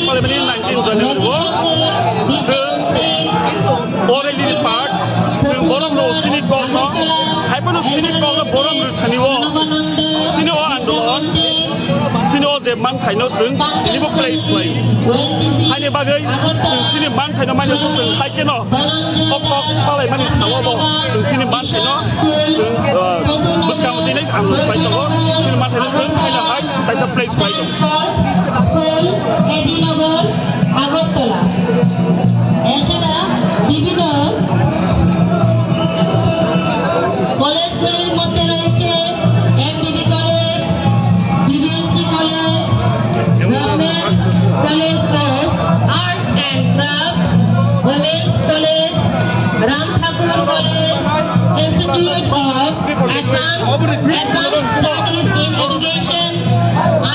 Parliament in 1924 ซึ่ง already part ซึ่งบรมโลสินิตกองเนาะให้เป็นสินิตกองและบรมหรือชนิวสินิวอันดอนสินิวเจ็บมันไทยเนาะซึ่งสินิว place ให้ในบ้านเลยซึ่งสินิมันไทยเนาะไม่ได้ซึ่งไทยเนาะออกอะไรมันถาวรบอกซึ่งสินิมันไทยเนาะซึ่งบุษกรรมที่ได้อ่านไปตลอดสินิมันไทยเนาะซึ่งให้ละให้แต่จะ place ไปตรงস্কুল AD Nagar Agartala এছাড়া বিভিন্ন কলেজগুলির মধ্যে রয়েছে MDB college, BBMC college, government college of art and craft, women's college, Ram Thakur college, institute of advance studies in education,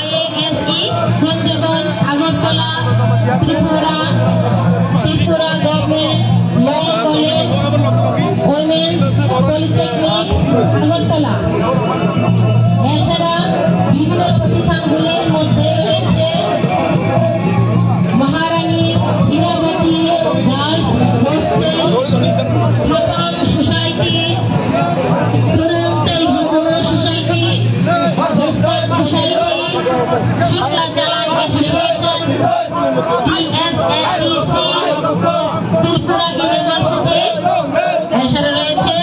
IASE, Kunjaban, Agartala, Tripura Government Law College, Women's Polytechnic, Agartala. এছাড়া বিভিন্ন প্রতিষ্ঠানগুলির মধ্যে রয়েছে মহারানী হীরাবতী গার্লস হোস্টেল, হাকাম সোসাইটি, তুরন্তাই হুকুমত society, society, শিক্ষা চালাই association, DSSEC, Tripura university, এছাড়া রয়েছে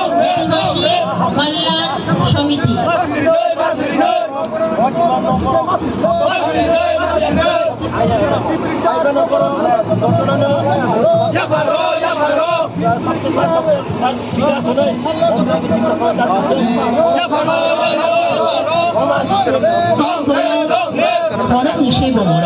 আদিবাসী কল্যাণ সমিতি। 어른 이시범으로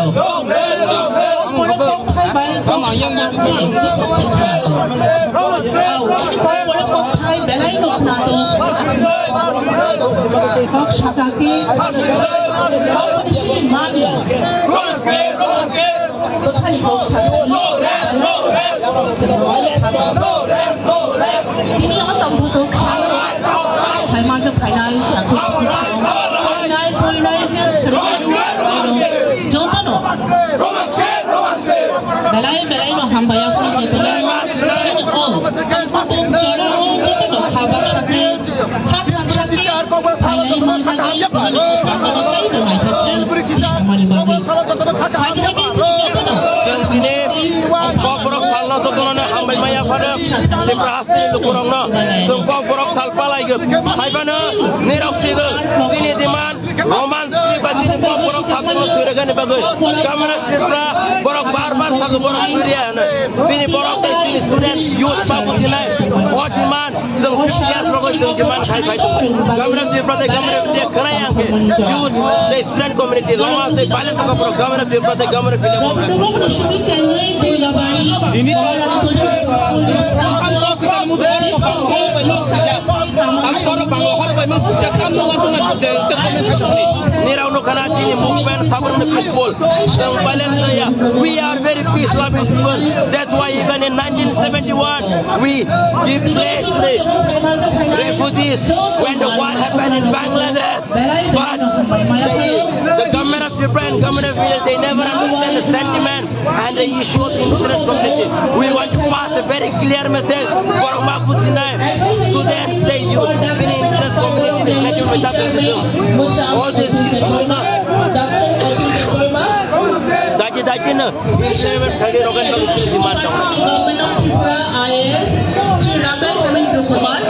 belai no hambaya ko jebele o tum jara o jete no khabar sakle hat hat sakle ai man sakle ai no mai sakle samani bagai agi jete no ini borok salna jotono hambai maya phade liprasti lukurongno sung borok sal palai ge haibana niroxigel sini diman roman basi borok sabno suregan bagai kamera tripra borok bar sagu borok suria sini borok sini student youth bagus ini what demand sung siar progo sung demand khai kamera tripra te kamera dia kerayang ke youth the student community lama te pale to kamera tripra te kamera pile ini we are very peace loving people. That's why even in 1971 we give place to the refugees when the war happened in Bangladesh. But the government of Japan, government of India, they never understand the sentiment and the issue of indigenous community. We want to pass a very clear message for Mapusinai, students, they use the indigenous community, they schedule metabolism. All this is Daki na, seven thirty rogan bagus di mana? IAS, Sri Raman Hamindra Kumar,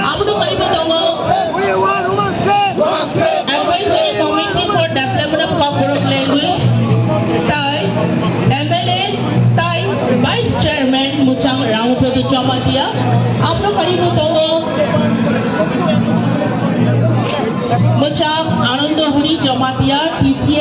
Abu Paribo Tongo, Advisory Committee for Development of Mochang Anandahari Jamatia PCI